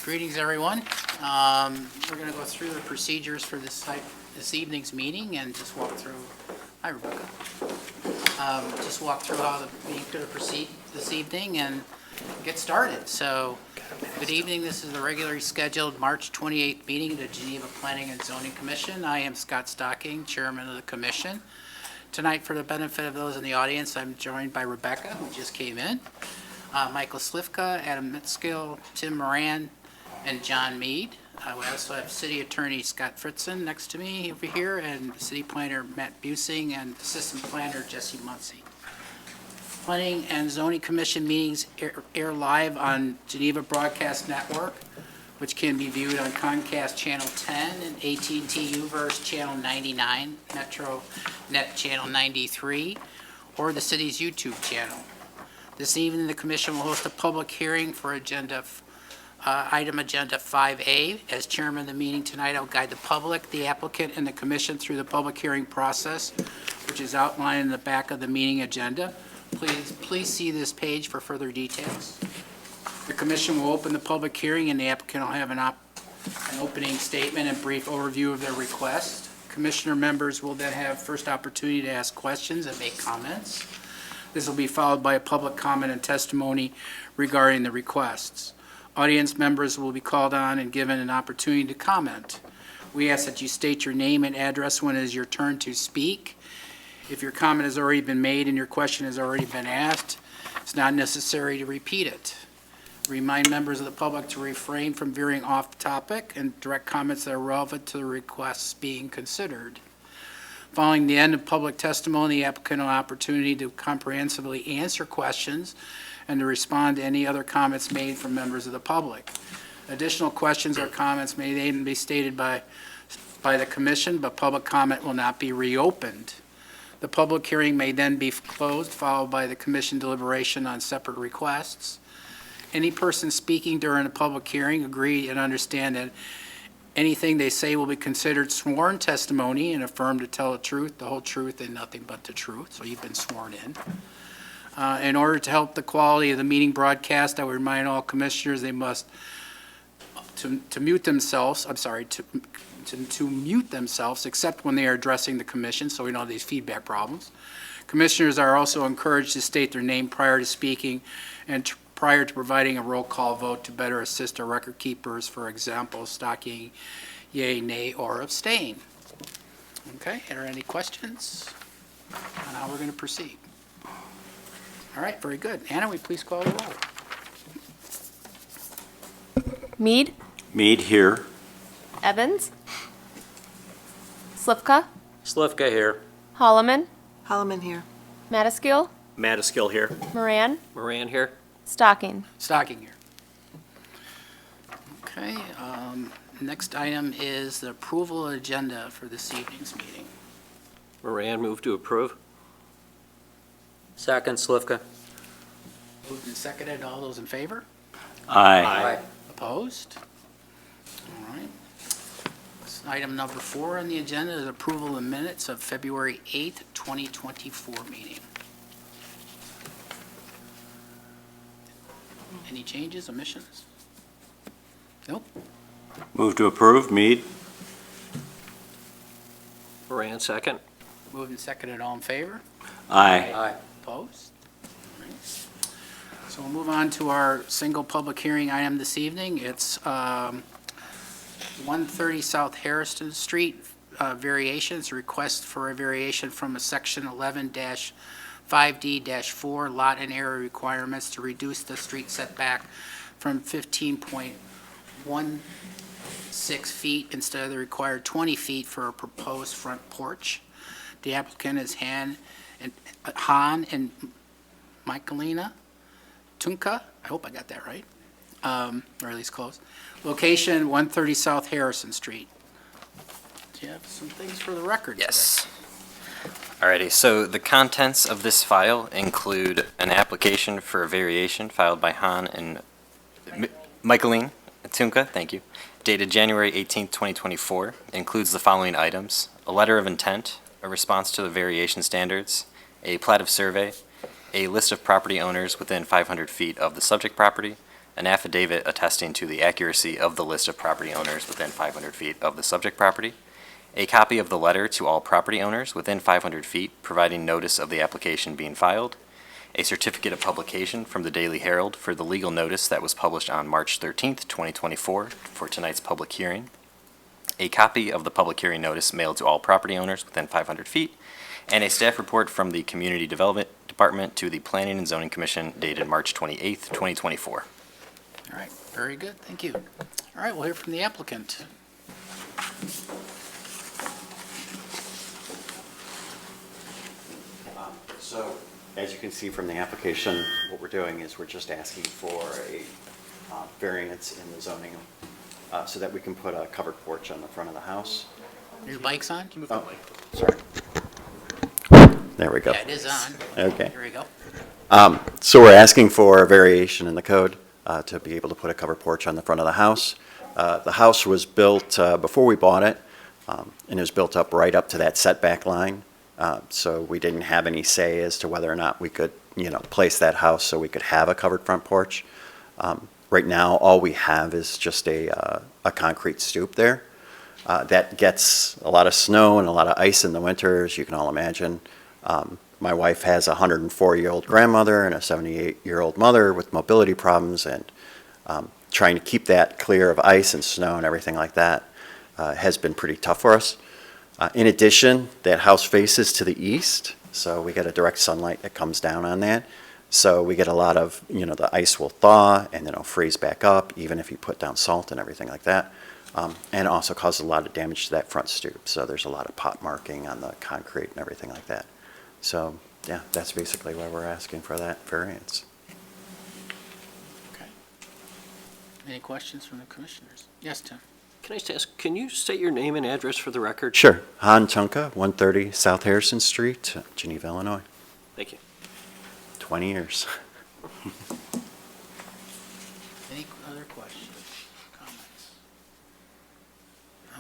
Greetings, everyone. We're going to go through the procedures for this evening's meeting and just walk through. Hi, Rebecca. Just walk through how the meeting's going to proceed this evening and get started. So, good evening. This is the regularly scheduled March 28th meeting of the Geneva Planning and Zoning Commission. I am Scott Stocking, Chairman of the Commission. Tonight, for the benefit of those in the audience, I'm joined by Rebecca, who just came in, Michael Slifka, Adam Mitskill, Tim Moran, and John Mead. We also have City Attorney Scott Fritzen next to me over here, and City Planner Matt Busing, and Assistant Planner Jesse Muncy. Planning and Zoning Commission meetings air live on Geneva Broadcast Network, which can be viewed on Comcast Channel 10 and AT&T UVerse Channel 99, Metro Net Channel 93, or the city's YouTube channel. This evening, the Commission will host a public hearing for item Agenda 5A. As Chairman of the meeting tonight, I'll guide the public, the applicant, and the Commission through the public hearing process, which is outlined in the back of the meeting agenda. Please see this page for further details. The Commission will open the public hearing, and the applicant will have an opening statement and brief overview of their request. Commissioner members will then have first opportunity to ask questions and make comments. This will be followed by a public comment and testimony regarding the requests. Audience members will be called on and given an opportunity to comment. We ask that you state your name and address when it is your turn to speak. If your comment has already been made and your question has already been asked, it's not necessary to repeat it. Remind members of the public to refrain from veering off topic and direct comments that are relevant to the requests being considered. Following the end of public testimony, the applicant will have an opportunity to comprehensively answer questions and to respond to any other comments made from members of the public. Additional questions or comments may then be stated by the Commission, but public comment will not be reopened. The public hearing may then be closed, followed by the Commission deliberation on separate requests. Any person speaking during a public hearing agree and understand that anything they say will be considered sworn testimony and affirm to tell the truth, the whole truth, and nothing but the truth. So you've been sworn in. In order to help the quality of the meeting broadcast, I would remind all commissioners they must to mute themselves. To mute themselves, except when they are addressing the commission, so we don't have these feedback problems. Commissioners are also encouraged to state their name prior to speaking and prior to providing a roll call vote to better assist our record keepers, for example, stocking yea, nay, or abstain. Okay, are there any questions on how we're going to proceed? All right, very good. Anna, will you please call the roll? Mead? Mead here. Evans? Slivka? Slivka here. Holloman? Holloman here. Mataskill? Mataskill here. Moran? Moran here. Stocking. Stocking here. Okay, next item is the approval agenda for this evening's meeting. Moran, move to approve. Second, Slivka. Moved and seconded. All those in favor? Aye. Opposed? All right. Item number 4 on the agenda is approval of minutes of February 8th, 2024 meeting. Any changes, omissions? Nope. Move to approve. Mead. Moran, second. Moved and seconded. All in favor? Aye. Opposed? All right. So we'll move on to our single public hearing item this evening. It's 130 South Harrison Street variations, request for a variation from a section 11-5D-4 lot and area requirements to reduce the street setback from 15.16 feet instead of the required 20 feet for a proposed front porch. The applicant is Han and Michaelina Tunka. I hope I got that right, or at least close. Location 130 South Harrison Street. Do you have some things for the record? Yes. Alrighty, so the contents of this file include an application for a variation filed by Han and Michaeline Tunka, thank you, dated January 18th, 2024. Includes the following items: a letter of intent, a response to the variation standards, a plat of survey, a list of property owners within 500 feet of the subject property, an affidavit attesting to the accuracy of the list of property owners within 500 feet of the subject property, a copy of the letter to all property owners within 500 feet providing notice of the application being filed, a certificate of publication from the Daily Herald for the legal notice that was published on March 13th, 2024 for tonight's public hearing, a copy of the public hearing notice mailed to all property owners within 500 feet, and a staff report from the Community Development Department to the Planning and Zoning Commission dated March 28th, 2024. All right, very good, thank you. All right, we'll hear from the applicant. So, as you can see from the application, what we're doing is we're just asking for a variance in the zoning so that we can put a covered porch on the front of the house. Your bike's on? Oh, sorry. There we go. Yeah, it is on. Okay. Here we go. So we're asking for a variation in the code to be able to put a covered porch on the front of the house. The house was built before we bought it, and it was built up right up to that setback line. So we didn't have any say as to whether or not we could, place that house so we could have a covered front porch. Right now, all we have is just a concrete stoop there. That gets a lot of snow and a lot of ice in the winter, as you can all imagine. My wife has a 104-year-old grandmother and a 78-year-old mother with mobility problems, and trying to keep that clear of ice and snow and everything like that has been pretty tough for us. In addition, that house faces to the east, so we get a direct sunlight that comes down on that. So we get a lot of, the ice will thaw and then it'll freeze back up, even if you put down salt and everything like that. And it also causes a lot of damage to that front stoop. So there's a lot of pot marking on the concrete and everything like that. So, yeah, that's basically why we're asking for that variance. Okay. Any questions from the commissioners? Yes, Tim? Can I just ask, can you state your name and address for the record? Sure. Han Chunka, 130 South Harrison Street, Geneva, Illinois. Thank you. 20 years. Any other questions, comments?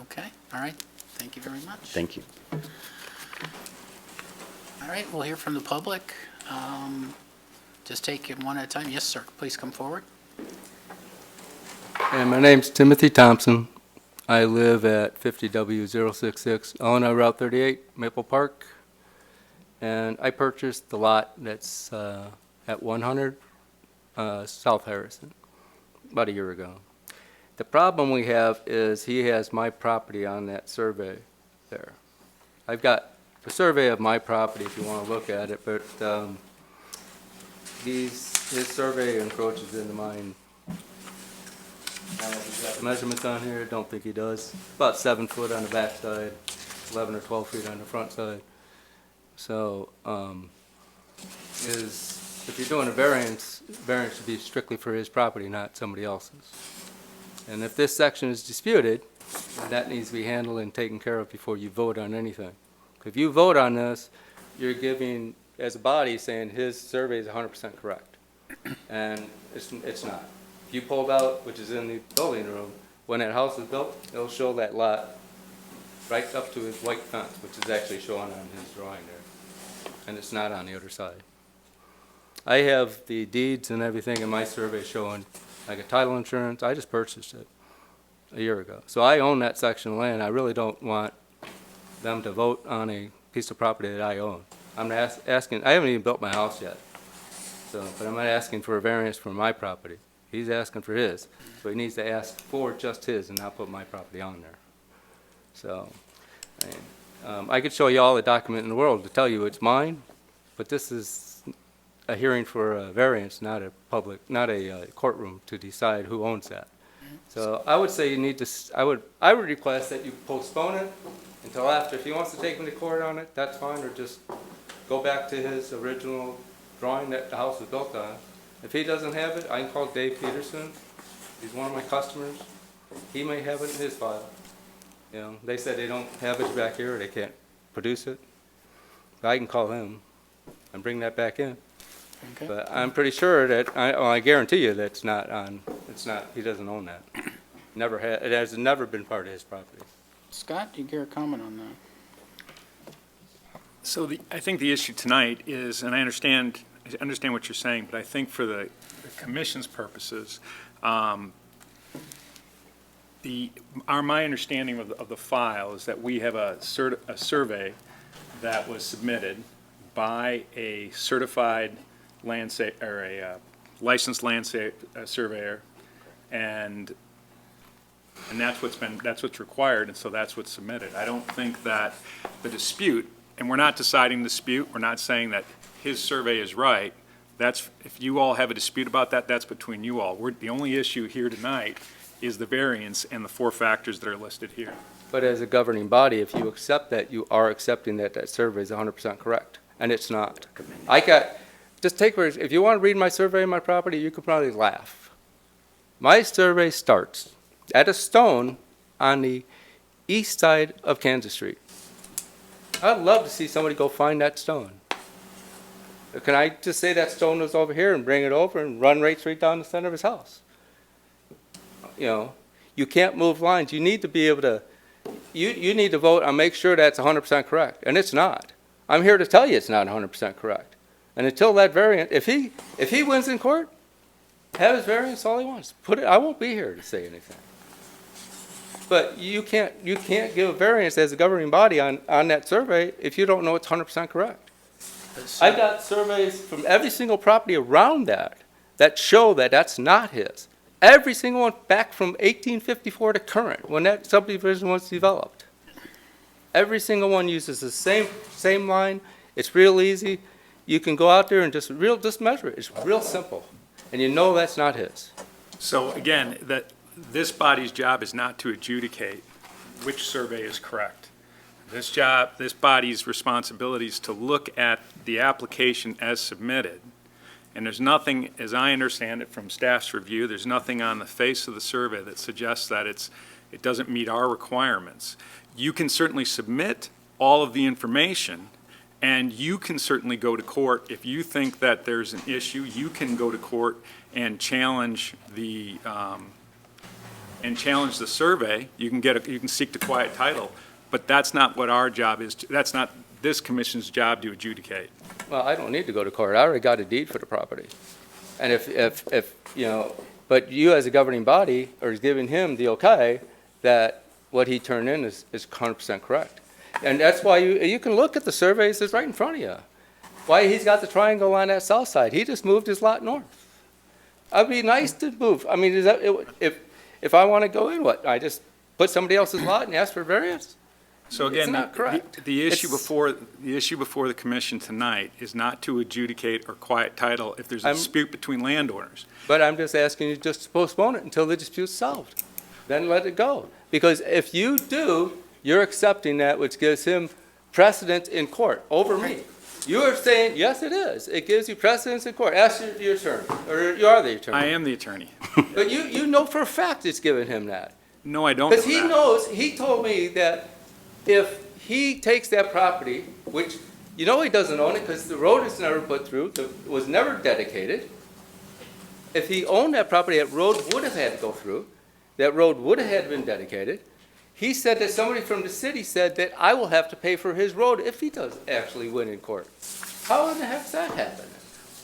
Okay, all right, thank you very much. Thank you. All right, we'll hear from the public. Just take it one at a time. Yes, sir, please come forward. And my name's Timothy Thompson. I live at 50W066 Illinois Route 38, Maple Park. And I purchased the lot that's at 100 South Harrison about a year ago. The problem we have is he has my property on that survey there. I've got the survey of my property if you want to look at it, but his survey encroaches into mine. He's got the measurements on here. Don't think he does. About 7 foot on the back side, 11 or 12 feet on the front side. So, if you're doing a variance should be strictly for his property, not somebody else's. And if this section is disputed, that needs to be handled and taken care of before you vote on anything. If you vote on this, you're giving, as a body, saying his survey is 100% correct. And it's not. If you pulled out, which is in the building room, when that house was built, it'll show that lot right up to his white fence, which is actually shown on his drawing there. And it's not on the other side. I have the deeds and everything in my survey showing, like a title insurance. I just purchased it a year ago. So I own that section of land. I really don't want them to vote on a piece of property that I own. I'm asking, I haven't even built my house yet. So, but I'm not asking for a variance for my property. He's asking for his. So he needs to ask for just his and not put my property on there. So, I could show you all the document in the world to tell you it's mine, but this is a hearing for a variance, not a courtroom to decide who owns that. So I would say you need to, I would request that you postpone it until after. If he wants to take me to court on it, that's fine, or just go back to his original drawing that the house was built on. If he doesn't have it, I can call Dave Peterson. He's one of my customers. He may have it in his file. You know, they said they don't have it back here, or they can't produce it. But I can call him and bring that back in. Okay. But I'm pretty sure that, I guarantee you that's not on, he doesn't own that. Never had, it has never been part of his property. Scott, do you care a comment on that? So I think the issue tonight is, and I understand what you're saying, but I think for the commission's purposes, My understanding of the file is that we have a survey that was submitted by a certified or a licensed surveyor, and that's what's required, and so that's what's submitted. I don't think that the dispute, and we're not deciding dispute, we're not saying that his survey is right. If you all have a dispute about that, that's between you all. The only issue here tonight is the variance and the 4 factors that are listed here. But as a governing body, if you accept that, you are accepting that that survey is 100% correct, and it's not. If you want to read my survey of my property, you could probably laugh. My survey starts at a stone on the east side of Kansas Street. I'd love to see somebody go find that stone. Can I just say that stone was over here and bring it over and run right straight down the center of his house? You know, you can't move lines. You need to be able to, you need to vote and make sure that's 100% correct, and it's not. I'm here to tell you it's not 100% correct. And until that variant, if he wins in court, have his variance all he wants. I won't be here to say anything. But you can't give a variance as a governing body on that survey if you don't know it's 100% correct. I've got surveys from every single property around that show that that's not his. Every single one back from 1854 to current, when that subdivision was developed. Every single one uses the same line. It's real easy. You can go out there and just measure it. It's real simple. And you know that's not his. So again, this body's job is not to adjudicate which survey is correct. This body's responsibility is to look at the application as submitted. And there's nothing, as I understand it from staff's review, there's nothing on the face of the survey that suggests that it doesn't meet our requirements. You can certainly submit all of the information, and you can certainly go to court. If you think that there's an issue, you can go to court and challenge the survey. You can seek the quiet title, but that's not what our job is. That's not this commission's job to adjudicate. Well, I don't need to go to court. I already got a deed for the property. And if you know, but you as a governing body are giving him the okay that what he turned in is 100% correct. And that's why you can look at the surveys that's right in front of you. Why he's got the triangle on that south side. He just moved his lot north. It'd be nice to move. I mean, if I want to go in, I just put somebody else's lot and ask for variance? So again, It's not correct. the issue before the commission tonight is not to adjudicate or quiet title if there's a dispute between landowners. But I'm just asking you just to postpone it until the dispute's solved. Then let it go. Because if you do, you're accepting that, which gives him precedence in court over me. You are saying, yes, it is. It gives you precedence in court. Ask your attorney, or you are the attorney. I am the attorney. But you know for a fact it's giving him that. No, I don't know Because he that. knows, he told me that if he takes that property, which, you know he doesn't own it because the road is never put through, it was never dedicated. If he owned that property, that road would have had to go through. That road would have had been dedicated. He said that somebody from the city said that I will have to pay for his road if he does actually win in court. How in the heck does that happen?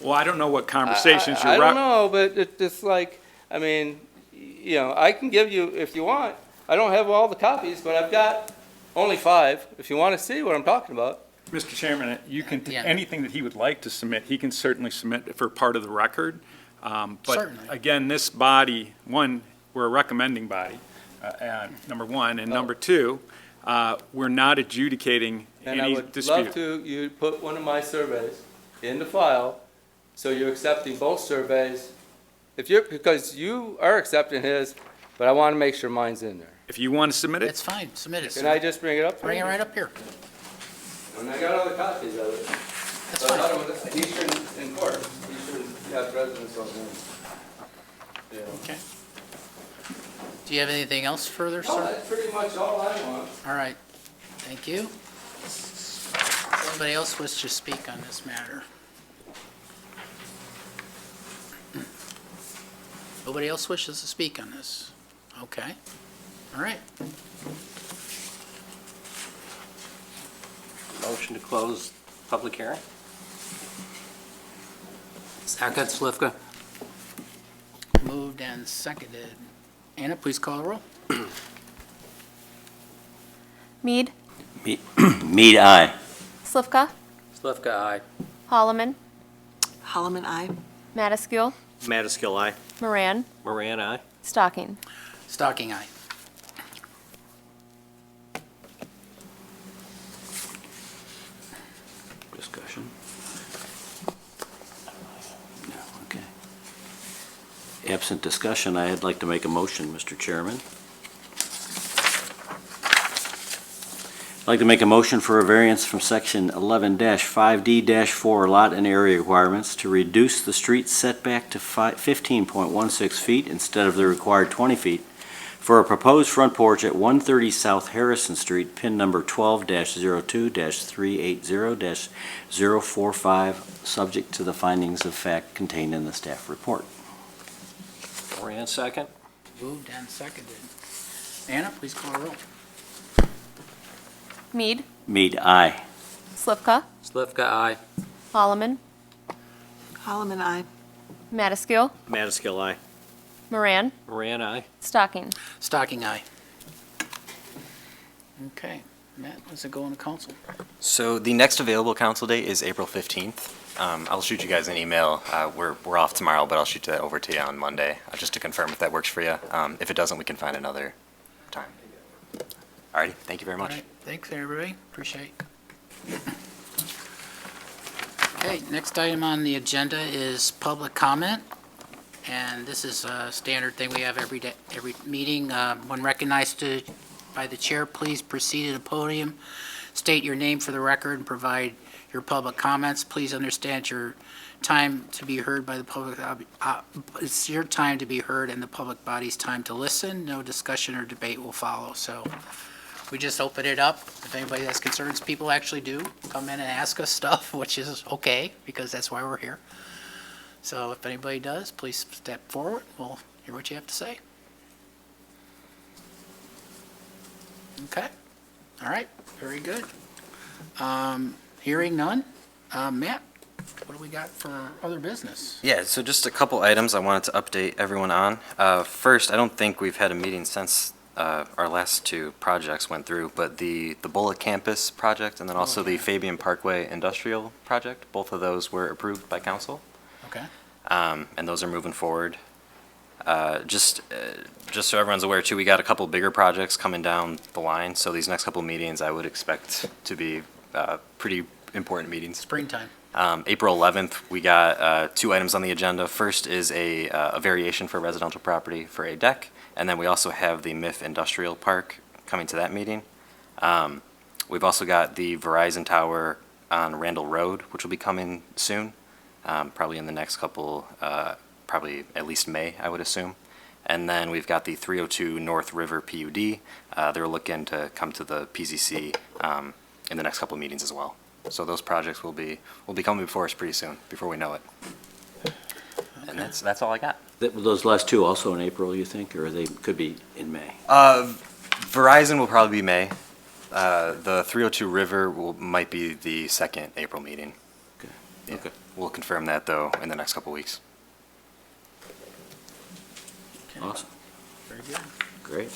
Well, I don't know what conversations I you're. don't know, but it's just like, I mean, you know, I can give you, if you want, I don't have all the copies, but I've got only 5, if you want to see what I'm talking about. Mr. Chairman, Yeah. anything that he would like to submit, he can certainly submit for part of the record. But Certainly. again, this body, one, we're a recommending body, number one, and number two, we're not adjudicating And I any would dispute. love to, you put one of my surveys in the file, so you're accepting both surveys. Because you are accepting his, but I want to make sure mine's in there. If you want to submit it, It's fine, submit it. Can I just bring it up? Bring it right up here. And I got all the copies of it. That's So fine. he shouldn't, in court, he shouldn't have residence over him. Yeah. Okay. Do you have anything else further, No, sir? that's pretty much all I want. All right, thank you. Anybody else wish to speak on this matter? Nobody else wishes to speak on this? Okay, all right. Motion to close public hearing? Second, Slivka. moved and seconded. Anna, please call the roll. Mead, Mead, aye. Slivka, Slivka, aye. Holloman, Holloman, aye. Madaskil, Madaskil, aye. Moran, Moran, aye. Stocking. Stocking eye. Discussion. No, okay. Absent discussion, I'd like to make a motion, Mr. Chairman. I'd like to make a motion for a variance from section 11-5D-4 lot and area requirements to reduce the street setback to 15.16 feet instead of the required 20 feet for a proposed front porch at 130 South Harrison Street, pin number 12-02-380-045, subject to the findings of fact contained in the staff report. Moran, second. Moved and seconded. Anna, please call the roll. Mead, Mead, aye. Slivka, Slivka, aye. Holloman, Holloman, aye. Madaskil, Madaskil, aye. Moran, Moran, aye. Stocking. Stocking eye. Okay, Matt, how's it going to council? So the next available council date is April 15th. I'll shoot you guys an email. We're off tomorrow, but I'll shoot that over to you on Monday, just to confirm if that works for you. If it doesn't, we can find another time. Alrighty, thank you very All much. right, thanks, everybody. Appreciate it. Okay, next item on the agenda is public comment. And this is a standard thing we have every day, every meeting. When recognized by the chair, please proceed to the podium, state your name for the record, and provide your public comments. Please understand your time to be heard by the public. It's your time to be heard and the public body's time to listen. No discussion or debate will follow. So we just open it up. If anybody has concerns, people actually do come in and ask us stuff, which is okay, because that's why we're here. So if anybody does, please step forward. We'll hear what you have to say. Okay. All right. Very good. Hearing none. Matt, what do we got for other business? Yeah, so just a couple items I wanted to update everyone on. First, I don't think we've had a meeting since our last two projects went through, but the Bullock Campus project and then also the Fabian Parkway Industrial project, both of those were approved by council. Okay. And those are moving forward. Just so everyone's aware too, we got a couple bigger projects coming down the line, so these next couple meetings I would expect to be pretty important meetings. Springtime. April 11th, we got two items on the agenda. First is a variation for residential property for a deck, and then we also have the MIF Industrial Park coming to that meeting. We've also got the Verizon Tower on Randall Road, which will be coming soon. Probably in the next couple, probably at least May, I would assume. And then we've got the 302 North River PUD. They're looking to come to the PZC in the next couple of meetings as well. So those projects will be coming before us pretty soon, before we know it. And that's all I got. Those last two also in April, you think, or they could be in May? Verizon will probably be May. The 302 River might be the second April meeting. Okay. Yeah. Okay. We'll confirm that, though, in the next couple weeks. Okay. Awesome. Very good. Great.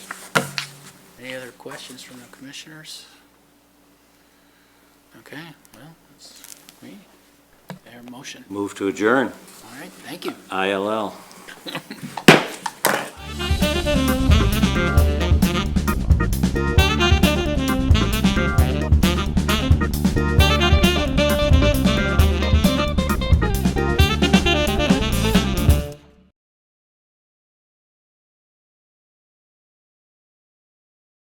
Any other questions from the commissioners? Okay, well, that's me. Their motion. Move to adjourn. All right, thank you. ILL.